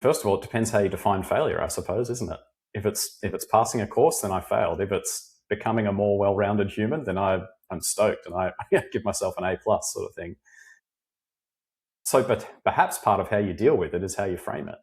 First of all, it depends how you define failure, I suppose, isn't it? If it's passing a course, then I failed. If it's becoming a more well-rounded human, then I'm stoked and I give myself an A+ sort of thing. So, but perhaps part of how you deal with it is how you frame it.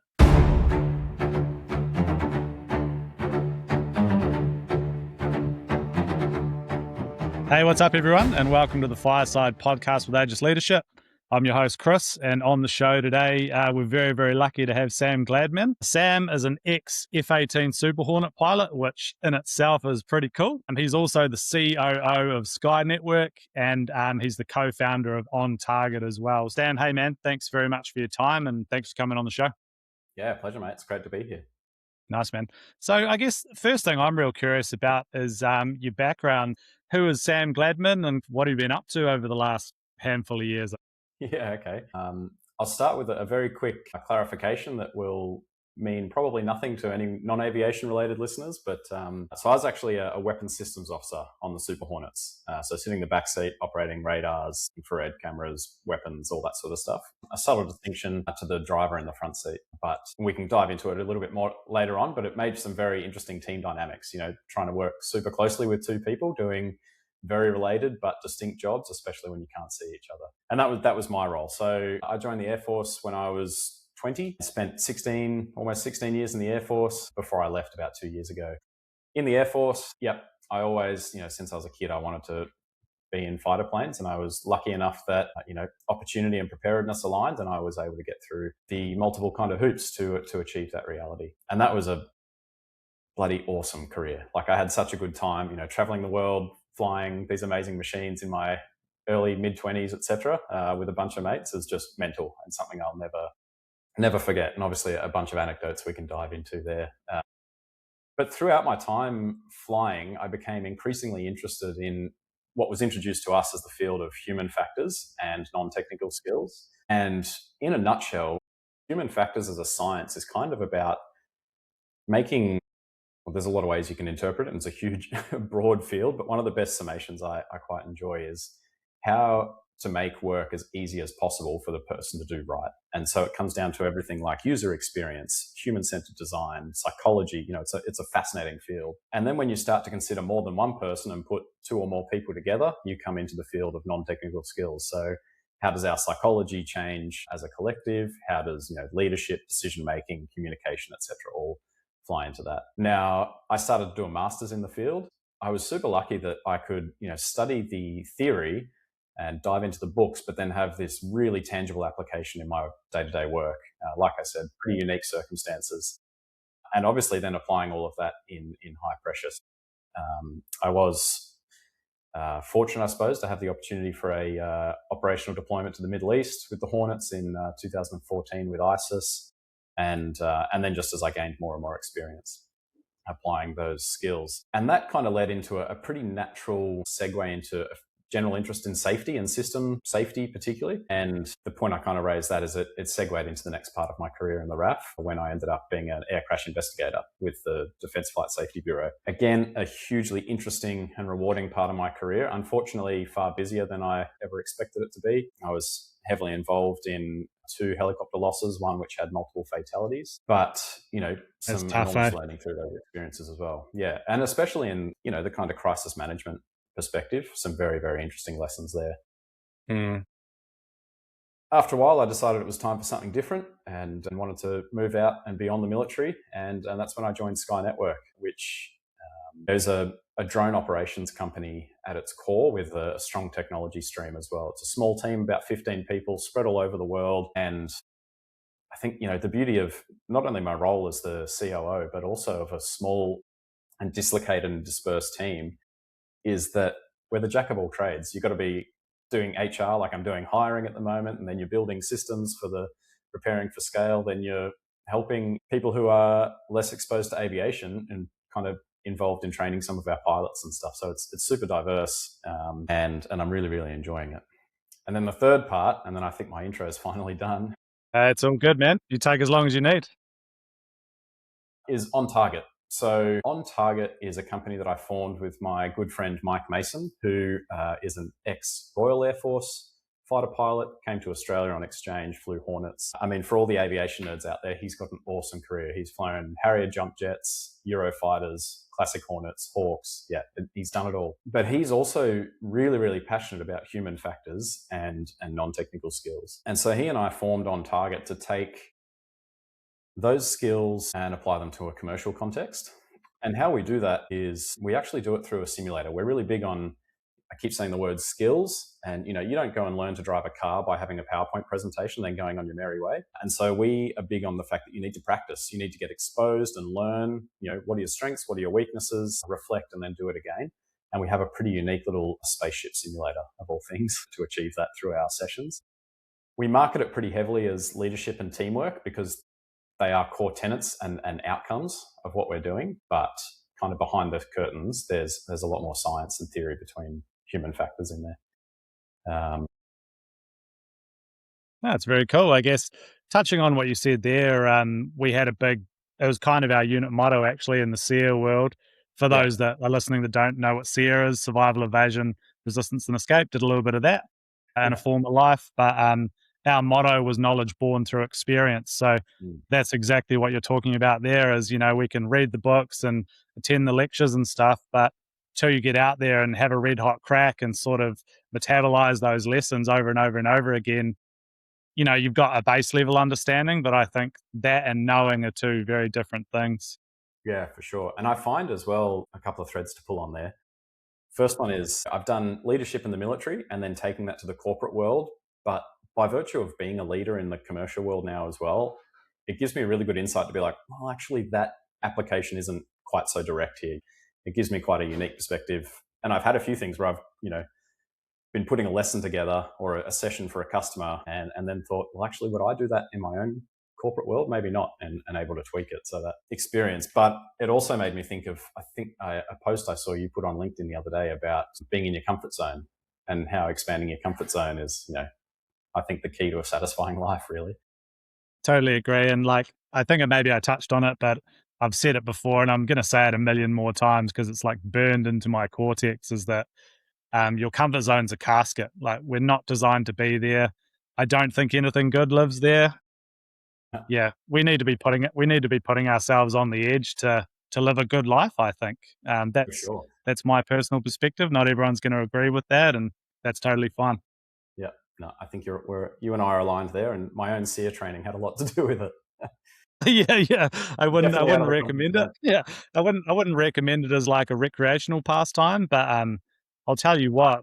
Hey, what's up, everyone, and welcome to the Fireside Podcast with Aegis Leadership. I'm your host, Chris, and on the show today, we're very, very lucky to have Sam Gladman. Sam is an ex-F-18 Super Hornet pilot, which in itself is pretty cool. He's also the COO of Sky Network, and he's the co-founder of On Target as well. Sam, hey, man, thanks very much for your time, and thanks for coming on the show. Yeah, pleasure, mate. It's great to be here. Nice, man. So I guess the first thing I'm real curious about is your background. Who is Sam Gladman, and what have you been up to over the last handful of years? Yeah, okay. I'll start with a very quick clarification that will mean probably nothing to any non-aviation related listeners, but so I was actually a weapons systems officer on the Super Hornets. So sitting in the back seat, operating radars, infrared cameras, weapons, all that sort of stuff. A subtle distinction to the driver in the front seat, but we can dive into it a little bit more later on, but it made some very interesting team dynamics, trying to work super closely with two people doing very related but distinct jobs, especially when you can't see each other. And that was my role. So I joined the Air Force when I was 20. I spent almost 16 years in the Air Force before I left about 2 years ago. In the Air Force, I always, since I was a kid, I wanted to be in fighter planes, and I was lucky enough that, opportunity and preparedness aligned, and I was able to get through the multiple kind of hoops to achieve that reality. And that was a bloody awesome career. Like, I had such a good time, traveling the world, flying these amazing machines in my early mid-20s, etc., with a bunch of mates is just mental and something I'll never forget. And obviously a bunch of anecdotes we can dive into there. But throughout my time flying, I became increasingly interested in what was introduced to us as the field of human factors and non-technical skills. And in a nutshell, human factors as a science is kind of about making, well, there's a lot of ways you can interpret it, and it's a huge, broad field, but one of the best summations I quite enjoy is how to make work as easy as possible for the person to do right. And so it comes down to everything like user experience, human-centered design, psychology. It's a fascinating field. And then when you start to consider more than one person and put two or more people together, you come into the field of non-technical skills. So how does our psychology change as a collective? How does leadership, decision-making, communication, etc., all fly into that? Now, I started to do a master's in the field. I was super lucky that I could study the theory and dive into the books, but then have this really tangible application in my day-to-day work. Like I said, pretty unique circumstances. And obviously then applying all of that in high pressure. I was fortunate, I suppose, to have the opportunity for a operational deployment to the Middle East with the Hornets in 2014 with ISIS. And then just as I gained more and more experience applying those skills. And that kind of led into a pretty natural segue into general interest in safety and system safety particularly. And the point I kind of raised that is it segued into the next part of my career in the RAF when I ended up being an air crash investigator with the Defence Flight Safety Bureau. Again, a hugely interesting and rewarding part of my career. Unfortunately, far busier than I ever expected it to be. I was heavily involved in 2 helicopter losses, one which had multiple fatalities, but some enormous learning through those experiences as well. Yeah, and especially in the kind of crisis management perspective, some very, very interesting lessons there. After a while, I decided it was time for something different and wanted to move out and beyond the military, and that's when I joined Sky Network, which is a drone operations company at its core with a strong technology stream as well. It's a small team, about 15 people spread all over the world. And I think, the beauty of not only my role as the COO, but also of a small and dislocated and dispersed team is that we're the jack of all trades. You've got to be doing HR, like I'm doing hiring at the moment, and then you're building systems for the preparing for scale. Then you're helping people who are less exposed to aviation and kind of involved in training some of our pilots and stuff. So it's super diverse, and I'm really, really enjoying it. And then the third part, and then I think my intro is finally done. It's all good, man. You take as long as you need. Is On Target. So On Target is a company that I formed with my good friend Mike Mason, who is an ex-Royal Air Force fighter pilot, came to Australia on exchange, flew Hornets. I mean, for all the aviation nerds out there, he's got an awesome career. He's flown Harrier jump jets, Eurofighters, classic Hornets, Hawks. Yeah, he's done it all. But he's also really, really passionate about human factors and non-technical skills. And so he and I formed on target to take those skills and apply them to a commercial context. And how we do that is we actually do it through a simulator. We're really big on, I keep saying the word skills, and you don't go and learn to drive a car by having a PowerPoint presentation, then going on your merry way. And so we are big on the fact that you need to practice. You need to get exposed and learn, what are your strengths, what are your weaknesses, reflect, and then do it again. And we have a pretty unique little spaceship simulator of all things to achieve that through our sessions. We market it pretty heavily as leadership and teamwork because they are core tenets and outcomes of what we're doing. But kind of behind the curtains, there's a lot more science and theory between human factors in there. That's very cool. I guess touching on what you said there, we had it was kind of our unit motto actually in the SEER world. For those that are listening that don't know what SEER is, survival, evasion, resistance and escape, did a little bit of that in a former life. But our motto was knowledge born through experience. So that's exactly what you're talking about there is, we can read the books and attend the lectures and stuff, but till you get out there and have a red hot crack and sort of metabolize those lessons over and over and over again, you've got a base level understanding, but I think that and knowing are two very different things. Yeah, for sure. And I find as well a couple of threads to pull on there. First one is I've done leadership in the military and then taking that to the corporate world. But by virtue of being a leader in the commercial world now as well, it gives me a really good insight to be like, well, actually that application isn't quite so direct here. It gives me quite a unique perspective. And I've had a few things where I've, been putting a lesson together or a session for a customer and then thought, well, actually, would I do that in my own corporate world? Maybe not, and able to tweak it. So that experience. But it also made me think of, a post I saw you put on LinkedIn the other day about being in your comfort zone and how expanding your comfort zone is, I think the key to a satisfying life, really. Totally agree. And I think maybe I touched on it, but I've said it before and I'm going to say it a million more times because it's burned into my cortex is that your comfort zone's a casket. We're not designed to be there. I don't think anything good lives there. Yeah, we need to be putting ourselves on the edge to live a good life, I think. That's my personal perspective. Not everyone's going to agree with that, and that's totally fine. Yeah, no, I think you and I are aligned there, and my own SEER training had a lot to do with it. Yeah. I wouldn't recommend it. Yeah, I wouldn't recommend it as a recreational pastime, but I'll tell you what,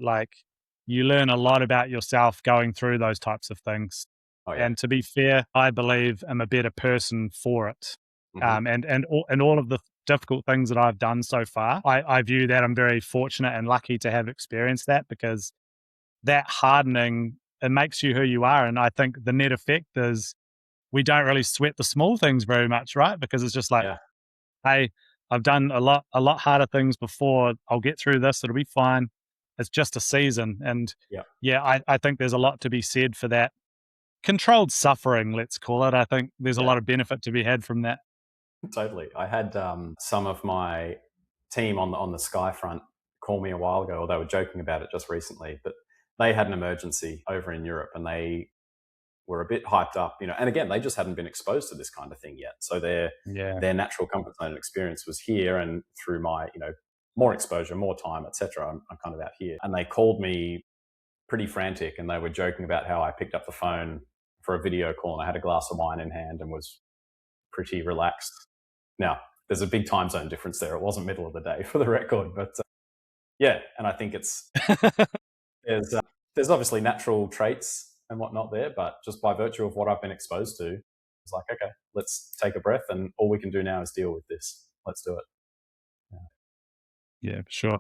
you learn a lot about yourself going through those types of things. Oh, yeah. And to be fair, I believe I'm a better person for it. Mm-hmm. And all of the difficult things that I've done so far, I view that I'm very fortunate and lucky to have experienced that because that hardening, it makes you who you are. And I think the net effect is we don't really sweat the small things very much, right? Because it's just hey, I've done a lot harder things before. I'll get through this. It'll be fine. It's just a season. And I think there's a lot to be said for that. Controlled suffering, let's call it. I think there's a lot of benefit to be had from that. Totally. I had some of my team on the Skyfront call me a while ago, or they were joking about it just recently, but they had an emergency over in Europe and they were a bit hyped up, and again, they just hadn't been exposed to this kind of thing yet. So their natural comfort zone experience was here, and through my, more exposure, more time, etc., I'm kind of out here. And they called me pretty frantic and they were joking about how I picked up the phone for a video call and I had a glass of wine in hand and was pretty relaxed. Now, there's a big time zone difference there. It wasn't middle of the day for the record, but and I think it's there's obviously natural traits and whatnot there, but just by virtue of what I've been exposed to, it's okay, let's take a breath and all we can do now is deal with this. Let's do it. Yeah, for sure.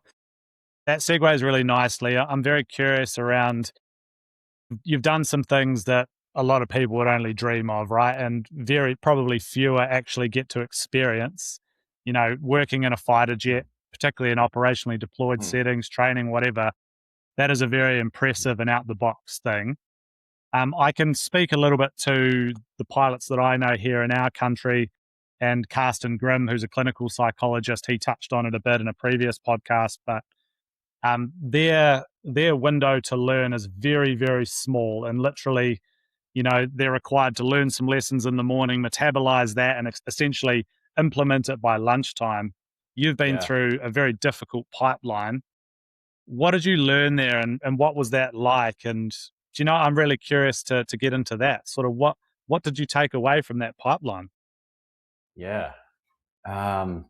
That segues really nicely. I'm very curious around, you've done some things that a lot of people would only dream of, right? And very probably fewer actually get to experience, working in a fighter jet, particularly in operationally deployed settings, training, whatever. That is a very impressive and out the box thing. I can speak a little bit to the pilots that I know here in our country, and Carsten Grimm, who's a clinical psychologist. He touched on it a bit in a previous podcast, but their window to learn is very, very small, and literally, they're required to learn some lessons in the morning, metabolize that, and essentially implement it by lunchtime. You've been Yeah. through a very difficult pipeline. What did you learn there, and what was that like? And I'm really curious to get into that. Sort of what did you take away from that pipeline? Yeah. A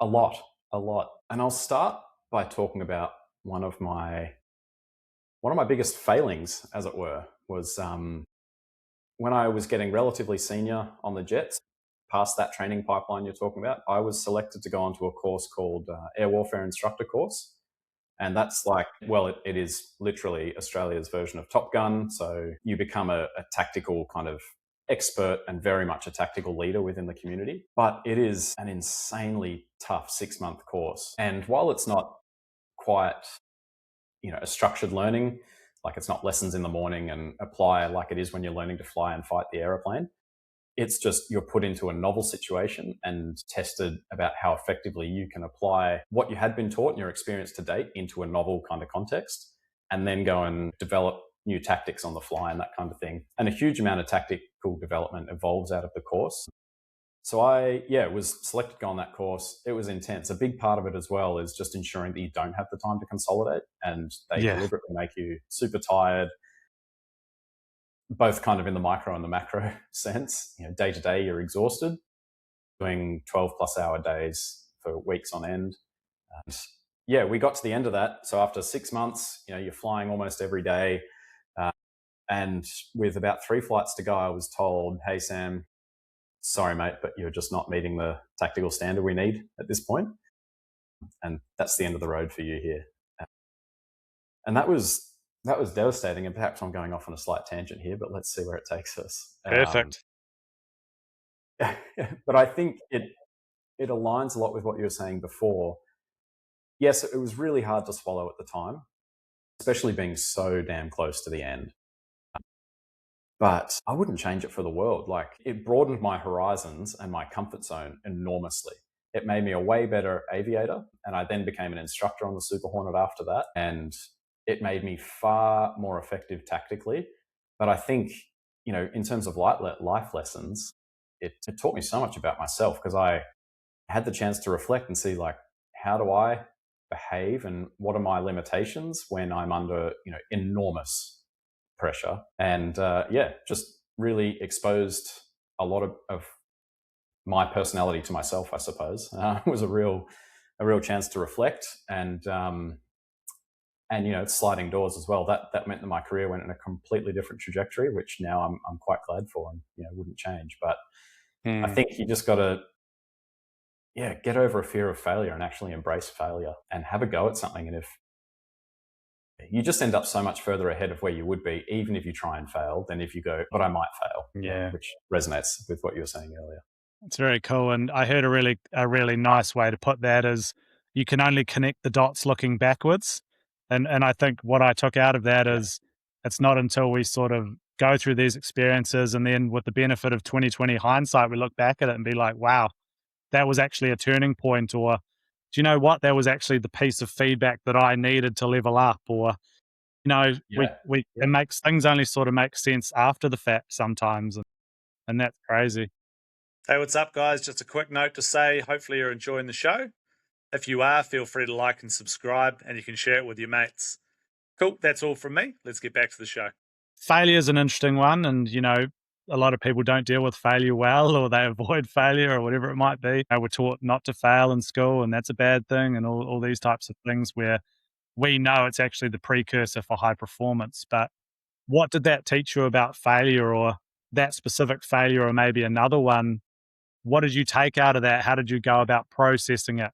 lot, a lot. And I'll start by talking about one of my biggest failings, as it were, was when I was getting relatively senior on the jets, past that training pipeline you're talking about. I was selected to go onto a course called Air Warfare Instructor Course. And that's like, well, it is literally Australia's version of Top Gun. So you become a tactical kind of expert and very much a tactical leader within the community. But it is an insanely tough 6-month course. And while it's not quite, a structured learning, like it's not lessons in the morning and apply like it is when you're learning to fly and fight the aeroplane, it's just you're put into a novel situation and tested about how effectively you can apply what you had been taught in your experience to date into a novel kind of context, and then go and develop new tactics on the fly and that kind of thing. And a huge amount of tactical development evolves out of the course. So I was selected to go on that course. It was intense. A big part of it as well is just ensuring that you don't have the time to consolidate, and they deliberately make you super tired, both kind of in the micro and the macro sense. Day to day, you're exhausted, doing 12 plus hour days for weeks on end. And we got to the end of that. So after 6 months, you're flying almost every day. And with about 3 flights to go, I was told, "Hey, Sam, sorry, mate, but you're just not meeting the tactical standard we need at this point. And that's the end of the road for you here." And that was devastating. And perhaps I'm going off on a slight tangent here, but let's see where it takes us. Perfect. But I think it aligns a lot with what you were saying before. Yes, it was really hard to swallow at the time, especially being so damn close to the end. But I wouldn't change it for the world. Like, it broadened my horizons and my comfort zone enormously. It made me a way better aviator, and I then became an instructor on the Super Hornet after that. And it made me far more effective tactically. But I think, in terms of life lessons, it taught me so much about myself, because I had the chance to reflect and see, like, how do I behave and what are my limitations when I'm under, enormous pressure. And just really exposed a lot of my personality to myself, I suppose. It was a real chance to reflect, and sliding doors as well. That meant that my career went in a completely different trajectory, which now I'm quite glad for, and wouldn't change. But I think you just got to get over a fear of failure and actually embrace failure and have a go at something. And if you just end up so much further ahead of where you would be, even if you try and fail, than if you go, but I might fail. Yeah. Which resonates with what you were saying earlier. It's very cool. And I heard a really nice way to put that is you can only connect the dots looking backwards. And I think what I took out of that is it's not until we sort of go through these experiences, and then with the benefit of 2020 hindsight, we look back at it and be like, wow, that was actually a turning point, or do you know what? That was actually the piece of feedback that I needed to level up, or it makes things only sort of make sense after the fact sometimes, and that's crazy. Hey, what's up, guys? Just a quick note to say, hopefully you're enjoying the show. If you are, feel free to like and subscribe, and you can share it with your mates. Cool, that's all from me. Let's get back to the show. Failure is an interesting one, and a lot of people don't deal with failure well, or they avoid failure, or whatever it might be. We're taught not to fail in school, and that's a bad thing, and all these types of things where we know it's actually the precursor for high performance. But what did that teach you about failure, or that specific failure, or maybe another one? What did you take out of that? How did you go about processing it?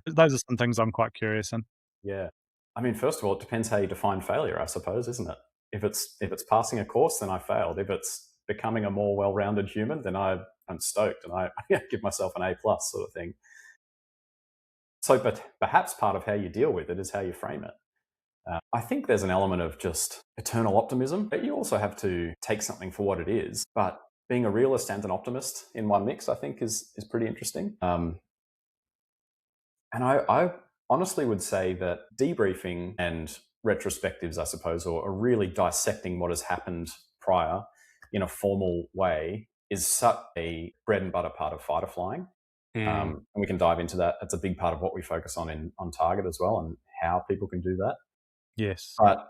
Those are some things I'm quite curious in. Yeah. I mean, first of all, it depends how you define failure, I suppose, isn't it? If it's passing a course, then I failed. If it's becoming a more well-rounded human, then I'm stoked, and I give myself an A+ sort of thing. So, but perhaps part of how you deal with it is how you frame it. I think there's an element of just eternal optimism, but you also have to take something for what it is. But being a realist and an optimist in one mix, I think, is pretty interesting. And I honestly would say that debriefing and retrospectives, I suppose, or really dissecting what has happened prior in a formal way is such a bread and butter part of fighter flying. And we can dive into that. It's a big part of what we focus on Target as well, and how people can do that. Yes. But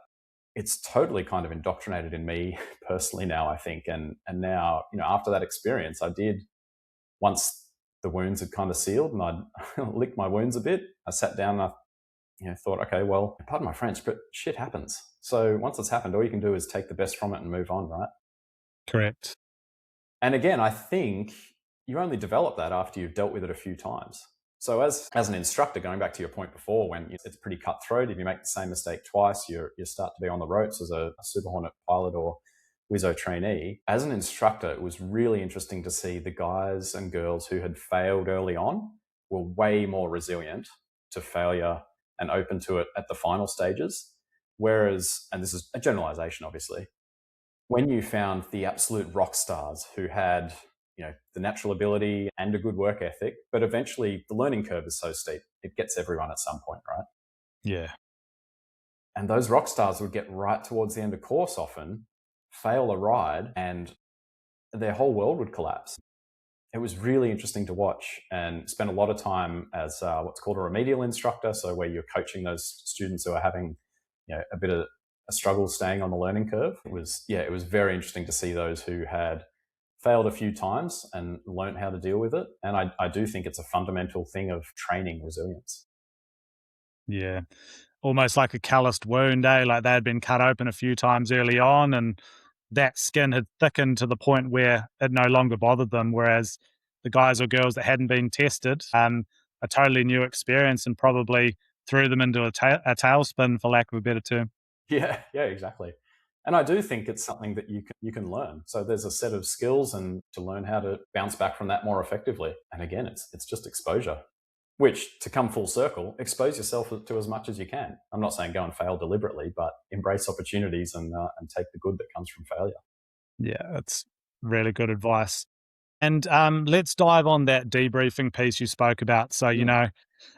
it's totally kind of indoctrinated in me personally now, I think. And now, after that experience, I did, once the wounds had kind of sealed and I'd licked my wounds a bit, I sat down and I thought, okay, well, pardon my French, but shit happens. So once it's happened, all you can do is take the best from it and move on, right? Correct. And again, I think you only develop that after you've dealt with it a few times. So as an instructor, going back to your point before, when it's pretty cutthroat, if you make the same mistake twice, you start to be on the ropes as a Super Hornet pilot or WISO trainee. As an instructor, it was really interesting to see the guys and girls who had failed early on were way more resilient to failure and open to it at the final stages. Whereas, and this is a generalization, obviously, when you found the absolute rock stars who had the natural ability and a good work ethic, but eventually the learning curve is so steep, it gets everyone at some point, right? Yeah. And those rock stars would get right towards the end of course often, fail a ride, and their whole world would collapse. It was really interesting to watch, and spent a lot of time as what's called a remedial instructor. So where you're coaching those students who are having a bit of a struggle staying on the learning curve. It was very interesting to see those who had failed a few times and learned how to deal with it. And I do think it's a fundamental thing of training resilience. Yeah. Almost like a calloused wound, like they had been cut open a few times early on, and that skin had thickened to the point where it no longer bothered them. Whereas the guys or girls that hadn't been tested, a totally new experience, and probably threw them into a tailspin, for lack of a better term. Yeah, exactly. And I do think it's something that you can learn. So there's a set of skills, and to learn how to bounce back from that more effectively. And again, it's just exposure, which, to come full circle, expose yourself to as much as you can. I'm not saying go and fail deliberately, but embrace opportunities and take the good that comes from failure. Yeah, that's really good advice. And let's dive on that debriefing piece you spoke about. So,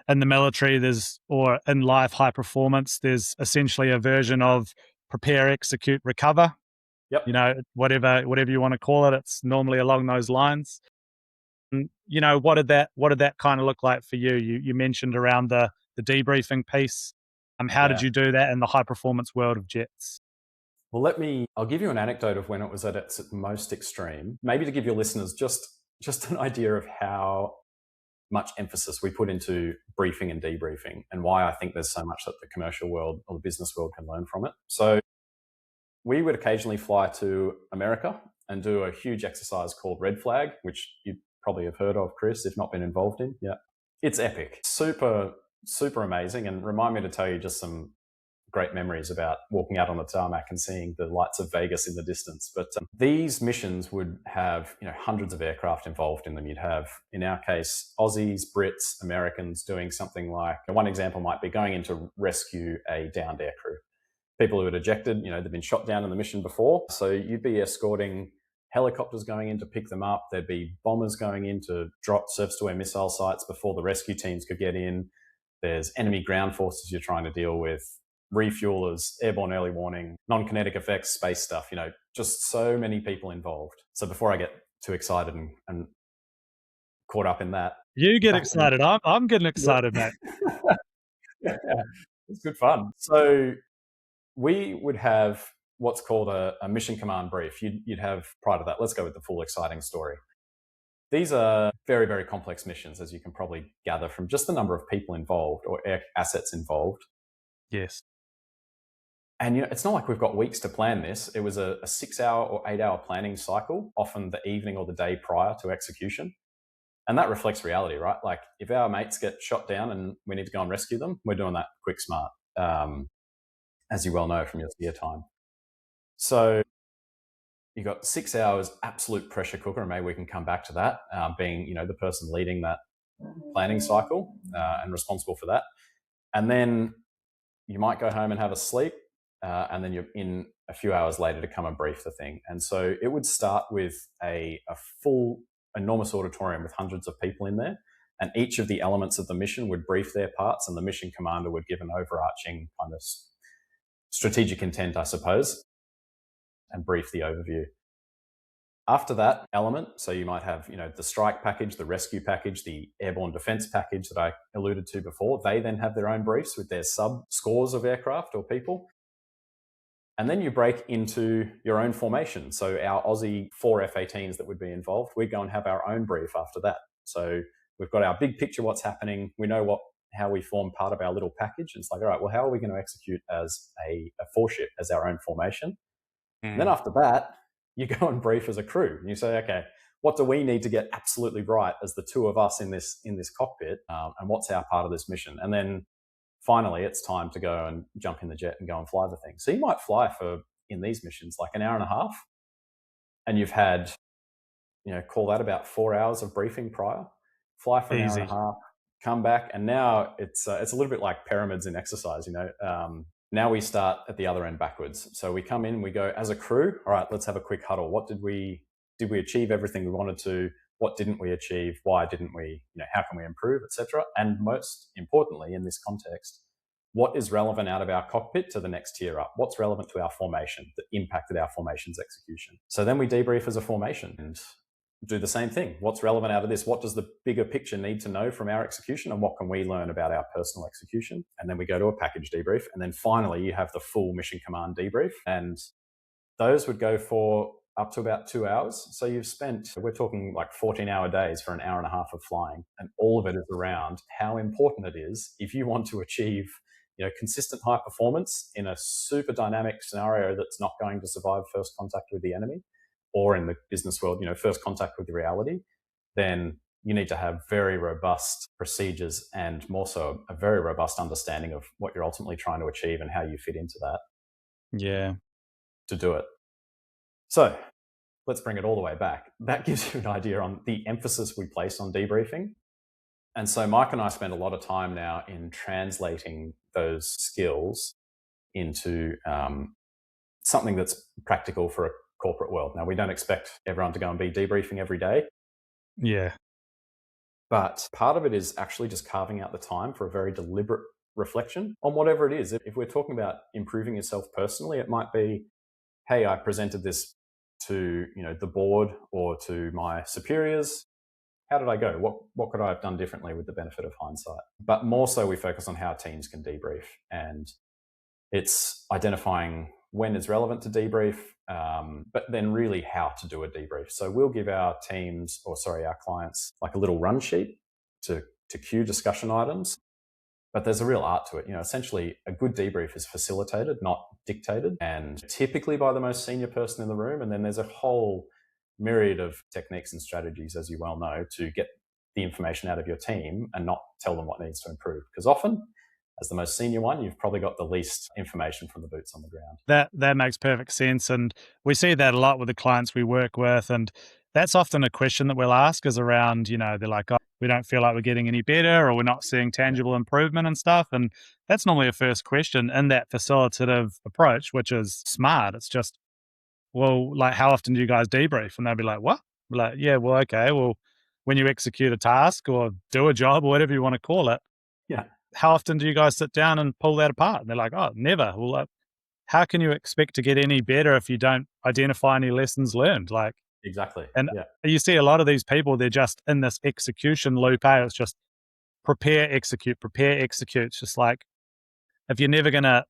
in the military, or in life, high performance, there's essentially a version of prepare, execute, recover. Yep. Whatever you want to call it, it's normally along those lines. And, what did that kind of look like for you? You mentioned around the debriefing piece. How did you do that in the high performance world of jets? Well, I'll give you an anecdote of when it was at its most extreme, maybe to give your listeners just an idea of how much emphasis we put into briefing and debriefing, and why I think there's so much that the commercial world or the business world can learn from it. So we would occasionally fly to America and do a huge exercise called Red Flag, which you probably have heard of, Chris, if not been involved in. Yeah. It's epic. Super, super amazing. And remind me to tell you just some great memories about walking out on the tarmac and seeing the lights of Vegas in the distance. But these missions would have hundreds of aircraft involved in them. You'd have, in our case, Aussies, Brits, Americans doing something like, one example might be going in to rescue a downed aircrew. People who had ejected, they've been shot down in the mission before. So you'd be escorting helicopters going in to pick them up. There'd be bombers going in to drop surface-to-air missile sites before the rescue teams could get in. There's enemy ground forces you're trying to deal with, refuelers, airborne early warning, non-kinetic effects, space stuff, just so many people involved. So before I get too excited and caught up in that. You get excited. I'm getting excited, mate. Yeah, it's good fun. So we would have what's called a mission command brief. You'd have, prior to that, let's go with the full exciting story. These are very, very complex missions, as you can probably gather from just the number of people involved or assets involved. Yes. And it's not like we've got weeks to plan this. It was a 6-hour or 8-hour planning cycle, often the evening or the day prior to execution. And that reflects reality, right? Like if our mates get shot down and we need to go and rescue them, we're doing that quick, smart, as you well know from your SEER time. So you got 6 hours, absolute pressure cooker, and maybe we can come back to that, being the person leading that planning cycle and responsible for that. And then you might go home and have a sleep, and then you're in a few hours later to come and brief the thing. And so it would start with a full enormous auditorium with hundreds of people in there, and each of the elements of the mission would brief their parts, and the mission commander would give an overarching kind of strategic intent, I suppose, and brief the overview. After that element, so you might have, the strike package, the rescue package, the airborne defense package that I alluded to before. They then have their own briefs with their sub scores of aircraft or people. And then you break into your own formation. So our Aussie 4 F-18s that would be involved, we go and have our own brief after that. So we've got our big picture, what's happening. We know how we form part of our little package. And it's like, all right, well, how are we going to execute as a 4-ship, as our own formation? And then after that, you go and brief as a crew. And you say, okay, what do we need to get absolutely right as the two of us in this cockpit? And what's our part of this mission? And then finally, it's time to go and jump in the jet and go and fly the thing. So you might fly in these missions, like an hour and a half, and you've had, call that about 4 hours of briefing prior, fly for an hour and a half, come back. And now it's a little bit like pyramids in exercise, Now we start at the other end backwards. So we come in, we go as a crew, all right, let's have a quick huddle. What did we achieve everything we wanted to? What didn't we achieve? Why didn't we? How can we improve, etc.? And most importantly, in this context, what is relevant out of our cockpit to the next tier up? What's relevant to our formation that impacted our formation's execution? So then we debrief as a formation and do the same thing. What's relevant out of this? What does the bigger picture need to know from our execution, and what can we learn about our personal execution? And then we go to a package debrief. And then finally, you have the full mission command debrief. And those would go for up to about 2 hours. So we're talking like 14-hour days for an hour and a half of flying. And all of it is around how important it is if you want to achieve consistent high performance in a super dynamic scenario that's not going to survive first contact with the enemy, or in the business world, first contact with reality, then you need to have very robust procedures and more so a very robust understanding of what you're ultimately trying to achieve and how you fit into that. Yeah. To do it. So let's bring it all the way back. That gives you an idea on the emphasis we place on debriefing. And so Mike and I spend a lot of time now in translating those skills into something that's practical for a corporate world. Now, we don't expect everyone to go and be debriefing every day. Yeah. But part of it is actually just carving out the time for a very deliberate reflection on whatever it is. If we're talking about improving yourself personally, it might be, hey, I presented this to the board or to my superiors. How did I go? What could I have done differently with the benefit of hindsight? But more so, we focus on how teams can debrief, and it's identifying when it's relevant to debrief, but then really how to do a debrief. So we'll give our clients like a little run sheet to cue discussion items, but there's a real art to it. Essentially a good debrief is facilitated, not dictated, and typically by the most senior person in the room. And then there's a whole myriad of techniques and strategies, as you well know, to get the information out of your team and not tell them what needs to improve. Because often, as the most senior one, you've probably got the least information from the boots on the ground. That makes perfect sense. And we see that a lot with the clients we work with. And that's often a question that we'll ask is around, they're like, oh, we don't feel like we're getting any better, or we're not seeing tangible improvement and stuff. And that's normally a first question in that facilitative approach, which is smart. It's just, well, like, how often do you guys debrief? And they'll be like, what? We're like, yeah, well, okay. Well, when you execute a task or do a job or whatever you want to call it, yeah. How often do you guys sit down and pull that apart? And they're like, oh, never. Well, how can you expect to get any better if you don't identify any lessons learned? Exactly. And you see a lot of these people, they're just in this execution loop. It's just prepare, execute. It's just like, if you're never going to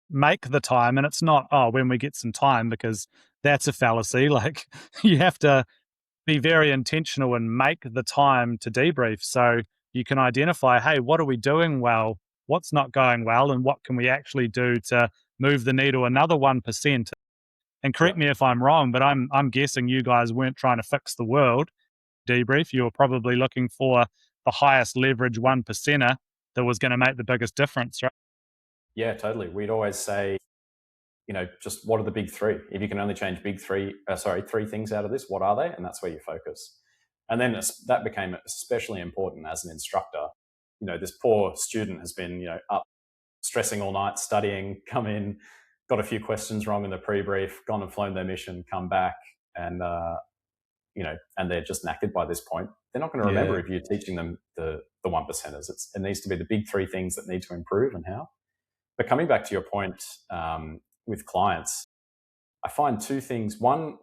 make the time, and it's not, when we get some time, because that's a fallacy. Like, you have to be very intentional and make the time to debrief. So you can identify, hey, what are we doing well? What's not going well? And what can we actually do to move the needle another 1%? And correct me if I'm wrong, but I'm guessing you guys weren't trying to fix the world. Debrief, you were probably looking for the highest leverage 1%er that was going to make the biggest difference, right? Yeah, totally. We'd always say, just what are the big three? If you can only change three things out of this, what are they? And that's where you focus. And then that became especially important as an instructor. This poor student has been, up stressing all night, studying, come in, got a few questions wrong in the pre-brief, gone and flown their mission, come back, and and they're just knackered by this point. They're not going to remember if you're teaching them the 1%ers. It needs to be the big three things that need to improve and how. But coming back to your point with clients, I find two things. One,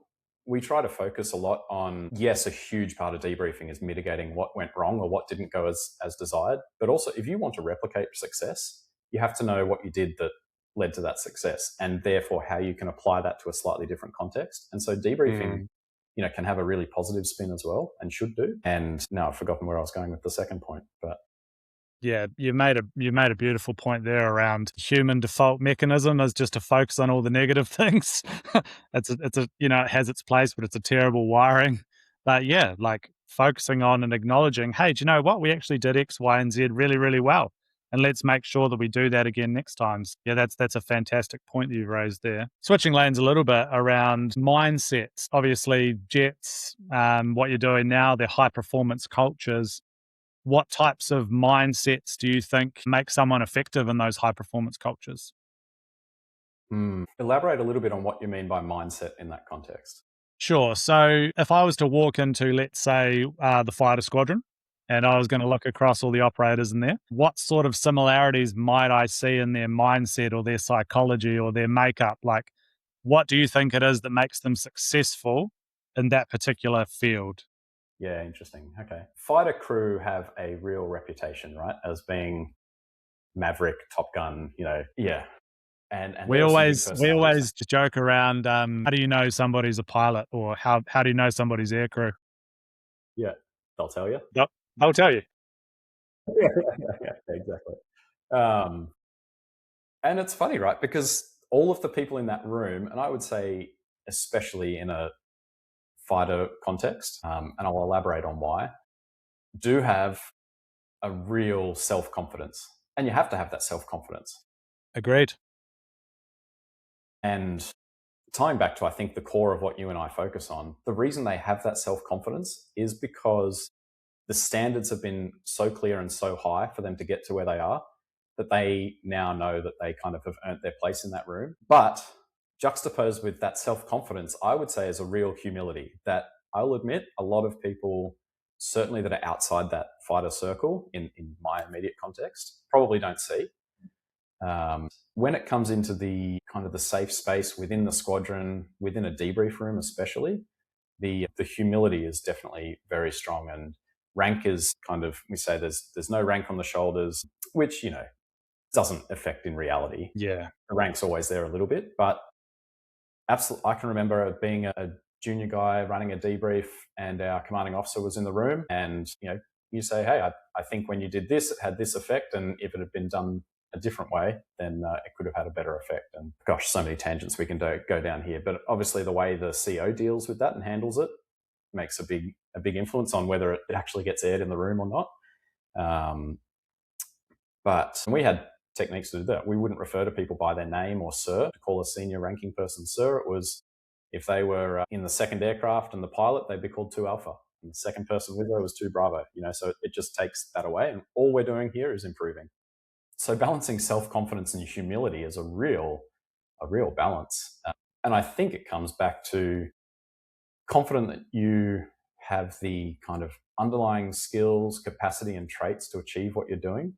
we try to focus a lot on, yes, a huge part of debriefing is mitigating what went wrong or what didn't go as desired. But also, if you want to replicate success, you have to know what you did that led to that success, and therefore how you can apply that to a slightly different context. And so debriefing, can have a really positive spin as well, and should do. And now I've forgotten where I was going with the second point, but Yeah, you made a beautiful point there around human default mechanism is just to focus on all the negative things. It's a it has its place, but it's a terrible wiring. But yeah, like focusing on and acknowledging, hey, do you know what? We actually did X, Y, and Z really, really well. And let's make sure that we do that again next time. Yeah, that's a fantastic point that you've raised there. Switching lanes a little bit around mindsets. Obviously, Jets, what you're doing now, they're high performance cultures. What types of mindsets do you think make someone effective in those high performance cultures? Elaborate a little bit on what you mean by mindset in that context. Sure. So if I was to walk into, let's say, the fighter squadron, and I was going to look across all the operators in there, what sort of similarities might I see in their mindset or their psychology or their makeup? Like, what do you think it is that makes them successful in that particular field? Yeah, interesting. Okay. Fighter crew have a real reputation, right, as being Maverick, Top Gun, yeah. And We there are some big always personalities. joke around. How do you know somebody's a pilot, or how do you know somebody's aircrew? Yeah, they'll tell you. They'll tell you. Yeah, exactly. Um, and it's funny, right? Because all of the people in that room, and I would say especially in a fighter context, and I'll elaborate on why, do have a real self-confidence. And you have to have that self-confidence. Agreed. And tying back to, I think, the core of what you and I focus on, the reason they have that self-confidence is because the standards have been so clear and so high for them to get to where they are that they now know that they kind of have earned their place in that room. But juxtaposed with that self-confidence, I would say is a real humility that I'll admit a lot of people, certainly that are outside that fighter circle in my immediate context, probably don't see. When it comes into the kind of the safe space within the squadron, within a debrief room especially, the humility is definitely very strong. And rank is kind of, we say there's no rank on the shoulders, which, doesn't affect in reality. Yeah. The rank's always there a little bit, but absolutely, I can remember being a junior guy running a debrief and our commanding officer was in the room and, you say, hey, I think when you did this, it had this effect. And if it had been done a different way, then it could have had a better effect. And gosh, so many tangents we can go down here. But obviously the way the CO deals with that and handles it makes a big influence on whether it actually gets aired in the room or not. But we had techniques to do that. We wouldn't refer to people by their name or sir, to call a senior ranking person sir. It was if they were in the second aircraft and the pilot, they'd be called 2 Alpha. And the second person with her was 2 Bravo. So it just takes that away. And all we're doing here is improving. So balancing self-confidence and humility is a real balance. And I think it comes back to confident that you have the kind of underlying skills, capacity, and traits to achieve what you're doing,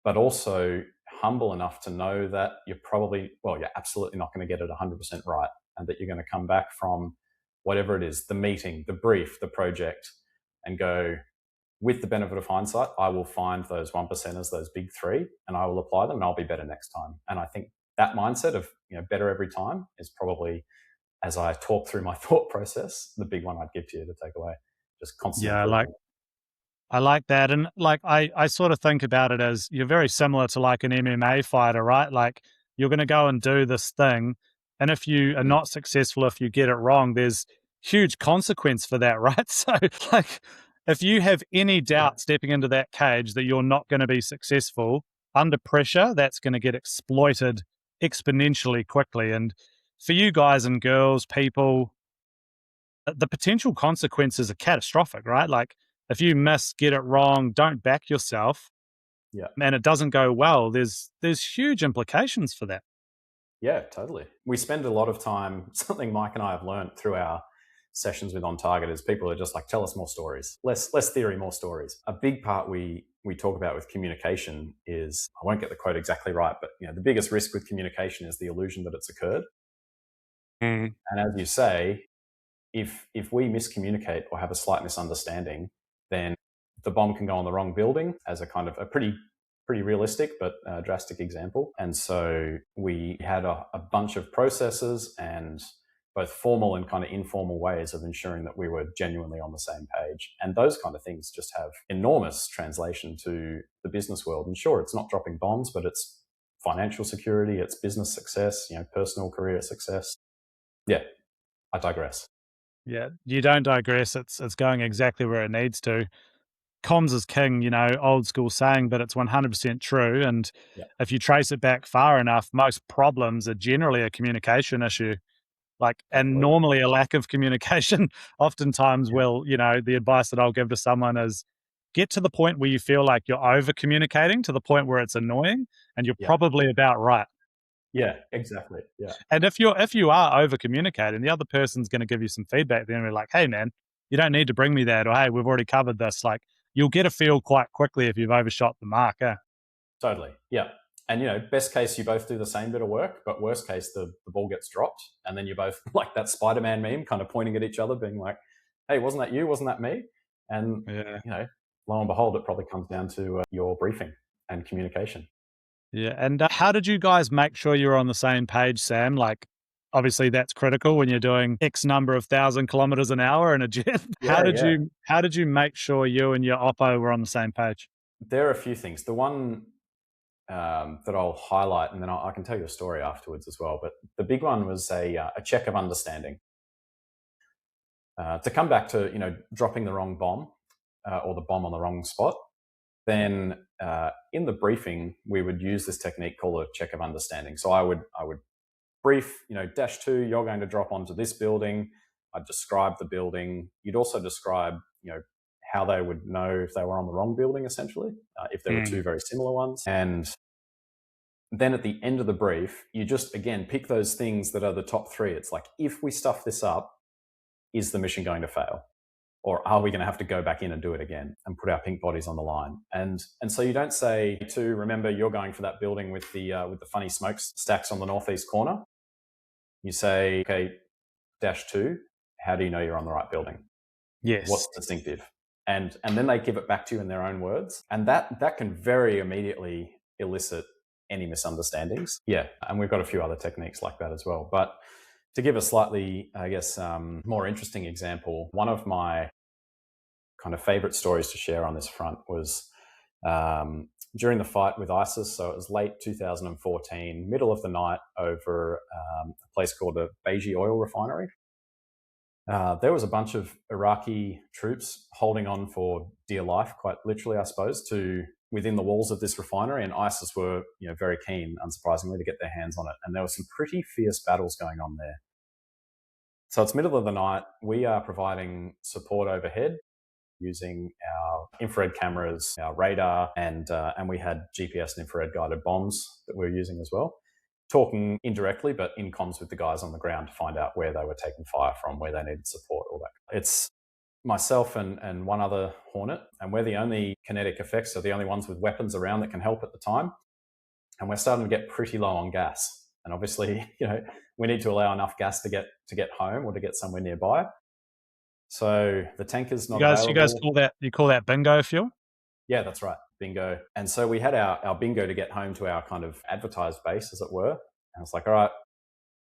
but also humble enough to know that you're absolutely not going to get it 100% right, and that you're going to come back from whatever it is, the meeting, the brief, the project, and go, with the benefit of hindsight, I will find those 1%ers, those big three, and I will apply them and I'll be better next time. And I think that mindset of better every time is probably, as I talk through my thought process, the big one I'd give to you to take away. Just constant improvement. I like that. And like, I sort of think about it as you're very similar to like an MMA fighter, right? Like you're going to go and do this thing. And if you are not successful, if you get it wrong, there's huge consequence for that, right? So like if you have any doubt stepping into that cage that you're not going to be successful under pressure, that's going to get exploited exponentially quickly. And for you guys and girls, people, the potential consequences are catastrophic, right? Like if you get it wrong, don't back yourself, and it doesn't go well, there's huge implications for that. Yeah, totally. We spend a lot of time, something Mike and I have learned through our sessions with On Target is people are just like, tell us more stories, less theory, more stories. A big part we we talk about with communication is, I won't get the quote exactly right, but the biggest risk with communication is the illusion that it's occurred. Mm. And as you say, if we miscommunicate or have a slight misunderstanding, then the bomb can go on the wrong building, as a kind of a pretty realistic but drastic example. And so we had a bunch of processes and both formal and kind of informal ways of ensuring that we were genuinely on the same page. And those kind of things just have enormous translation to the business world. And sure, it's not dropping bombs, but it's financial security, it's business success, personal career success. Yeah, I digress. Yeah, you don't digress. It's going exactly where it needs to. Comms is king, old school saying, but it's 100% true. And Yeah. if you trace it back far enough, most problems are generally a communication issue. And Absolutely. normally a lack of communication. Oftentimes, the advice that I'll give to someone is get to the point where you feel like you're over communicating to the point where it's annoying, and you're probably about right. Yeah, exactly. Yeah. And if you are over communicating, the other person's going to give you some feedback. Then we're like, hey man, you don't need to bring me that, or hey, we've already covered this. Like, you'll get a feel quite quickly if you've overshot the mark. Totally. Yeah. And best case, you both do the same bit of work, but worst case, the ball gets dropped, and then you're both like that Spider-Man meme, kind of pointing at each other, being like, "Hey, wasn't that you? Wasn't that me?" And lo and behold, it probably comes down to your briefing and communication. Yeah. And how did you guys make sure you're on the same page, Sam? Like, obviously that's critical when you're doing X number of 1,000 kilometers an hour in a jet. How did you make sure you and your oppo were on the same page? There are a few things. The one that I'll highlight, and then I can tell you a story afterwards as well. But the big one was a check of understanding. To come back to dropping the wrong bomb or the bomb on the wrong spot, then in the briefing we would use this technique called a check of understanding. So I would brief, -2, you're going to drop onto this building. I'd describe the building. You'd also describe, how they would know if they were on the wrong building, essentially, if there were two very similar ones. And then at the end of the brief, you just, again, pick those things that are the top three. It's like, if we stuff this up, is the mission going to fail? Or are we going to have to go back in and do it again and put our pink bodies on the line? And so you don't say to, remember, you're going for that building with the funny smoke stacks on the northeast corner. You say, okay, -2, how do you know you're on the right building? Yes. What's distinctive? And then they give it back to you in their own words. And that can very immediately elicit any misunderstandings. Yeah. And we've got a few other techniques like that as well. But to give a slightly, I guess, more interesting example, one of my kind of favorite stories to share on this front was during the fight with ISIS. So it was late 2014, middle of the night, over a place called a Beiji oil refinery. There was a bunch of Iraqi troops holding on for dear life, quite literally, I suppose, to within the walls of this refinery, and ISIS were, very keen, unsurprisingly, to get their hands on it. And there were some pretty fierce battles going on there. So it's middle of the night. We are providing support overhead using our infrared cameras, our radar, and we had GPS and infrared guided bombs that we were using as well. Talking indirectly, but in comms with the guys on the ground to find out where they were taking fire from, where they needed support, all that. It's myself and one other Hornet, and we're the only kinetic effects, so the only ones with weapons around that can help at the time. And we're starting to get pretty low on gas. And obviously, we need to allow enough gas to get home or to get somewhere nearby. So the tanker's not available. You guys call that bingo fuel? Yeah, that's right. Bingo. And so we had our bingo to get home to our kind of advertised base, as it were. And it's like, all right,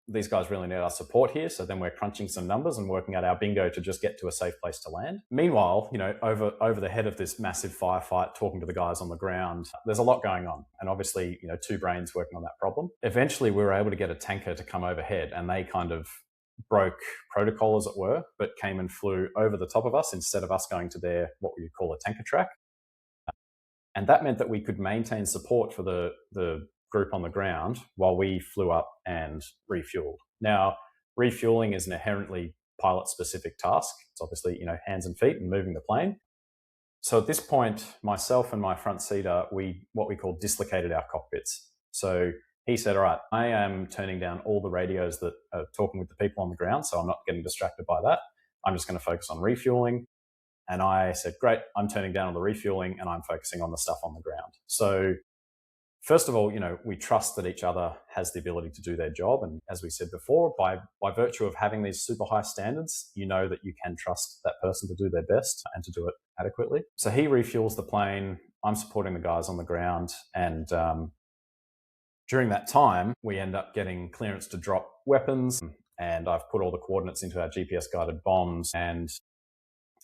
these guys really need our support here. So then we're crunching some numbers and working out our bingo to just get to a safe place to land. Meanwhile, over the head of this massive firefight, talking to the guys on the ground, there's a lot going on. And obviously, two brains working on that problem. Eventually, we were able to get a tanker to come overhead, and they kind of broke protocol, as it were, but came and flew over the top of us instead of us going to their, what we would call a tanker track. And that meant that we could maintain support for the group on the ground while we flew up and refueled. Now, refueling is an inherently pilot-specific task. It's obviously, hands and feet and moving the plane. So at this point, myself and my front seater, what we call dislocated our cockpits. So he said, all right, I am turning down all the radios that are talking with the people on the ground, so I'm not getting distracted by that. I'm just going to focus on refueling. And I said, great, I'm turning down on the refueling and I'm focusing on the stuff on the ground. So first of all, we trust that each other has the ability to do their job. And as we said before, by virtue of having these super high standards, you know that you can trust that person to do their best and to do it adequately. So he refuels the plane. I'm supporting the guys on the ground. And during that time, we end up getting clearance to drop weapons. And I've put all the coordinates into our GPS guided bombs. And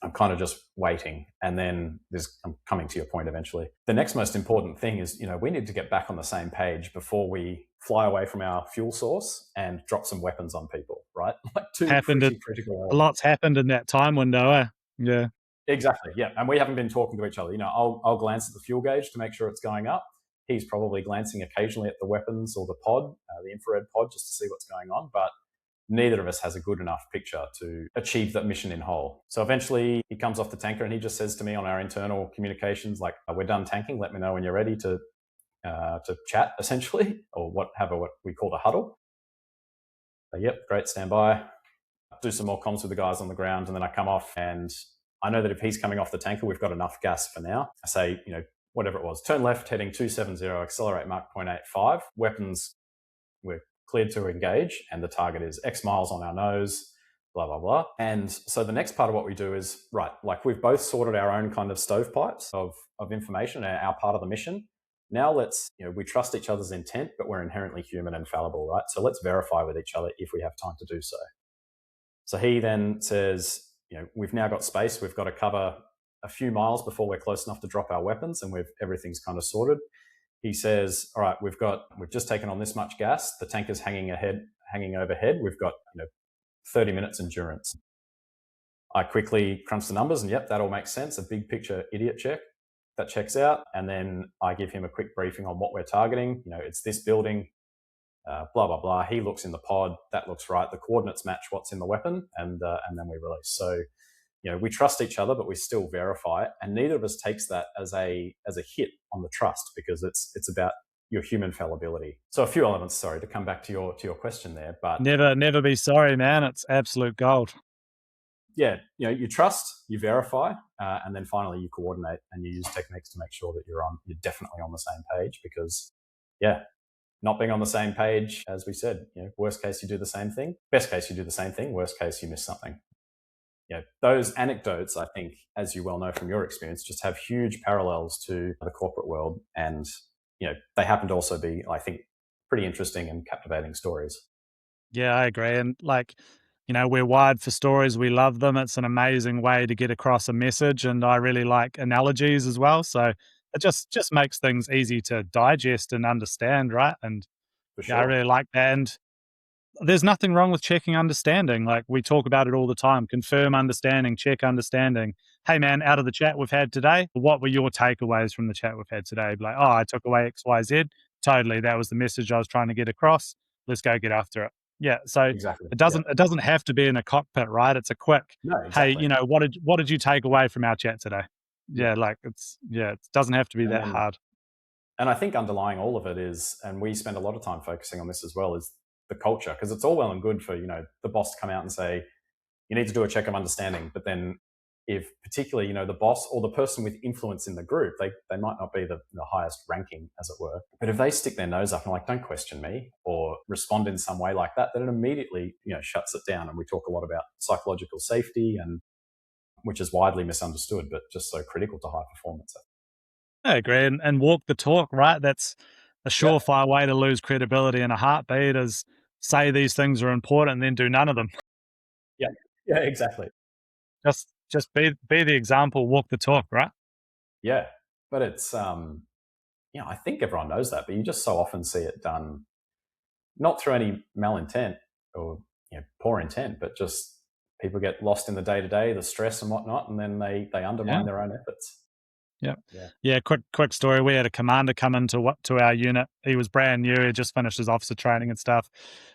I'm kind of just waiting. And then I'm coming to your point eventually. The next most important thing is, we need to get back on the same page before we fly away from our fuel source and drop some weapons on people, right? Like two pretty critical elements. A lot's happened in that time window, eh? Yeah. Exactly, yeah. And we haven't been talking to each other. I'll glance at the fuel gauge to make sure it's going up. He's probably glancing occasionally at the weapons or the pod, the infrared pod, just to see what's going on. But neither of us has a good enough picture to achieve that mission in whole. So eventually he comes off the tanker and he just says to me on our internal communications, like, we're done tanking. Let me know when you're ready to chat, essentially, or what we call the huddle. So, yep, great, stand by. Do some more comms with the guys on the ground, and then I come off and I know that if he's coming off the tanker, we've got enough gas for now. I say, whatever it was, turn left, heading 270, accelerate Mach 0.85. Weapons, we're cleared to engage, and the target is X miles on our nose, blah, blah, blah. And so the next part of what we do is, right, like we've both sorted our own kind of stovepipes of information, our part of the mission. Now let's, we trust each other's intent, but we're inherently human and fallible, right? So let's verify with each other if we have time to do so. So he then says, we've now got space. We've got to cover a few miles before we're close enough to drop our weapons, and everything's kind of sorted. He says, all right, we've just taken on this much gas. The tanker's hanging overhead. We've got 30 minutes endurance. I quickly crunch the numbers, and yep, that all makes sense. A big picture idiot check. That checks out. And then I give him a quick briefing on what we're targeting. It's this building, blah, blah, blah. He looks in the pod. That looks right. The coordinates match what's in the weapon, and then we release. So, we trust each other, but we still verify it. And neither of us takes that as a hit on the trust, because it's about your human fallibility. So a few elements, sorry, to come back to your question there, but never be sorry, man. It's absolute gold. Yeah, you trust, you verify, and then finally you coordinate and you use techniques to make sure that you're definitely on the same page. Because, not being on the same page, as we said, worst case you do the same thing, best case you do the same thing, worst case you miss something. Those anecdotes, I think, as you well know from your experience, just have huge parallels to the corporate world, and they happen to also be, I think, pretty interesting and captivating stories. Yeah, I agree, and we're wired for stories. We love them. It's an amazing way to get across a message, and I really like analogies as well. So it just makes things easy to digest and understand, right? And For sure. I really like that. And there's nothing wrong with checking understanding. Like we talk about it all the time. Confirm understanding, check understanding. Hey man, out of the chat we've had today, what were your takeaways from the chat we've had today? Like, I took away X, Y, Z. Totally, that was the message I was trying to get across. Let's go get after it. Yeah, so exactly. It doesn't have to be in a cockpit, right? It's a quick, no, exactly. Hey, what did you take away from our chat today? Yeah, it doesn't have to be that hard. And I think underlying all of it is, and we spend a lot of time focusing on this as well, is the culture. Because it's all well and good for the boss to come out and say you need to do a check of understanding, but then if particularly the boss or the person with influence in the group, they might not be the highest ranking, as it were, but if they stick their nose up and like, don't question me, or respond in some way like that, then it immediately shuts it down. And we talk a lot about psychological safety, and which is widely misunderstood but just so critical to high performance. I agree, and walk the talk, right? That's a surefire way to lose credibility in a heartbeat, is say these things are important and then do none of them. Yeah, exactly. Just be the example, walk the talk, right? Yeah, but it's I think everyone knows that, but you just so often see it done not through any malintent or poor intent, but just people get lost in the day-to-day, the stress and whatnot, and then they undermine their own efforts. Yeah. Quick story. We had a commander come into our unit. He was brand new. He just finished his officer training and stuff.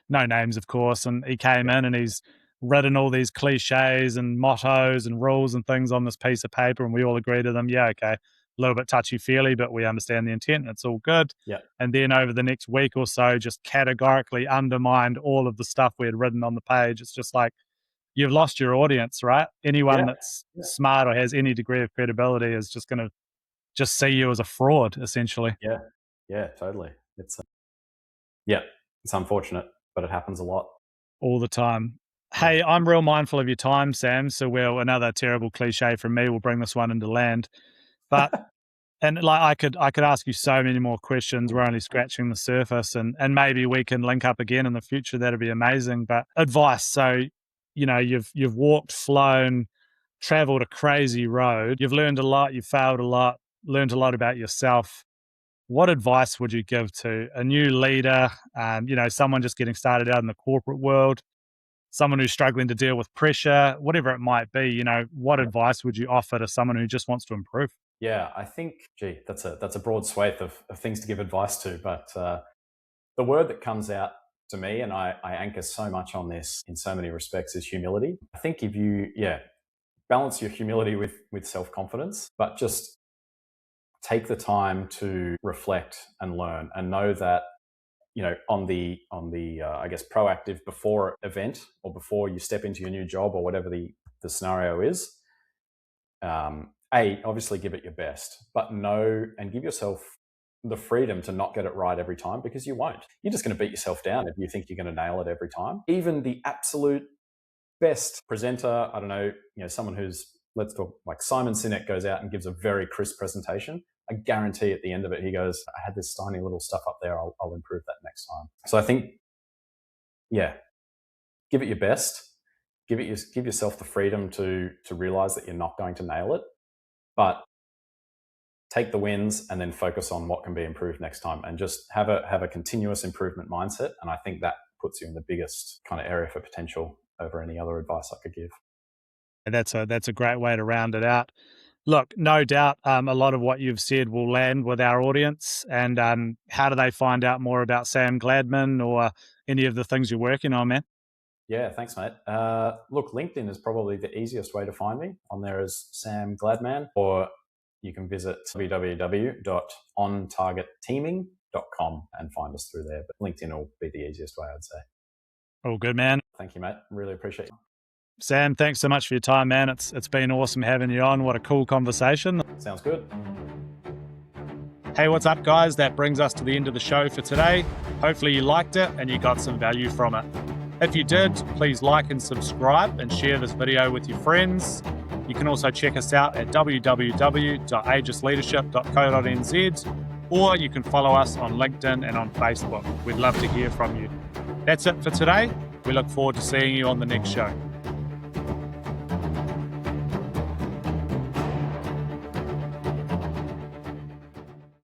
No names, of course. And he came in and he's written all these cliches and mottos and rules and things on this piece of paper, and we all agree to them. Yeah, okay. A little bit touchy-feely, but we understand the intent. It's all good. Yeah. And then over the next week or so, just categorically undermined all of the stuff we had written on the page. It's just like, you've lost your audience, right? Anyone Yeah. that's smart or has any degree of credibility is just going to just see you as a fraud, essentially. Yeah, totally. It's it's unfortunate, but it happens a lot. All the time. Hey, I'm real mindful of your time, Sam. So, another terrible cliche from me. We'll bring this one into land. But and like I could ask you so many more questions. We're only scratching the surface, and maybe we can link up again in the future. That'd be amazing. But advice. So, you've walked, flown, traveled a crazy road. You've learned a lot. You've failed a lot. Learned a lot about yourself. What advice would you give to a new leader? Someone just getting started out in the corporate world, someone who's struggling to deal with pressure, whatever it might be. What advice would you offer to someone who just wants to improve? Yeah, I think, that's a broad swathe of things to give advice to. But the word that comes out to me, and I anchor so much on this in so many respects, is humility. I think if you, balance your humility with self-confidence, but just take the time to reflect and learn, and know that, on the I guess proactive before event, or before you step into your new job, or whatever the scenario is, obviously give it your best, but know and give yourself the freedom to not get it right every time, because you won't. You're just going to beat yourself down if you think you're going to nail it every time. Even the absolute best presenter, I don't know, someone who's, let's talk like Simon Sinek, goes out and gives a very crisp presentation. I guarantee at the end of it, he goes, I had this tiny little stuff up there. I'll improve that next time. So I think, give it your best. Give yourself the freedom to realize that you're not going to nail it, but take the wins and then focus on what can be improved next time, and just have a continuous improvement mindset. And I think that puts you in the biggest kind of area for potential over any other advice I could give. And that's a great way to round it out. Look, no doubt a lot of what you've said will land with our audience. And how do they find out more about Sam Gladman or any of the things you're working on, man? Yeah, thanks, mate. Look, LinkedIn is probably the easiest way to find me. On there is Sam Gladman, or you can visit www.ontargetteaming.com and find us through there. But LinkedIn will be the easiest way, I'd say. All good, man. Thank you, mate. Really appreciate it. Sam, thanks so much for your time, man. It's been awesome having you on. What a cool conversation. Sounds good. Hey, what's up, guys? That brings us to the end of the show for today. Hopefully you liked it and you got some value from it. If you did, please like and subscribe and share this video with your friends. You can also check us out at www.aegisleadership.co.nz, or you can follow us on LinkedIn and on Facebook. We'd love to hear from you. That's it for today. We look forward to seeing you on the next show.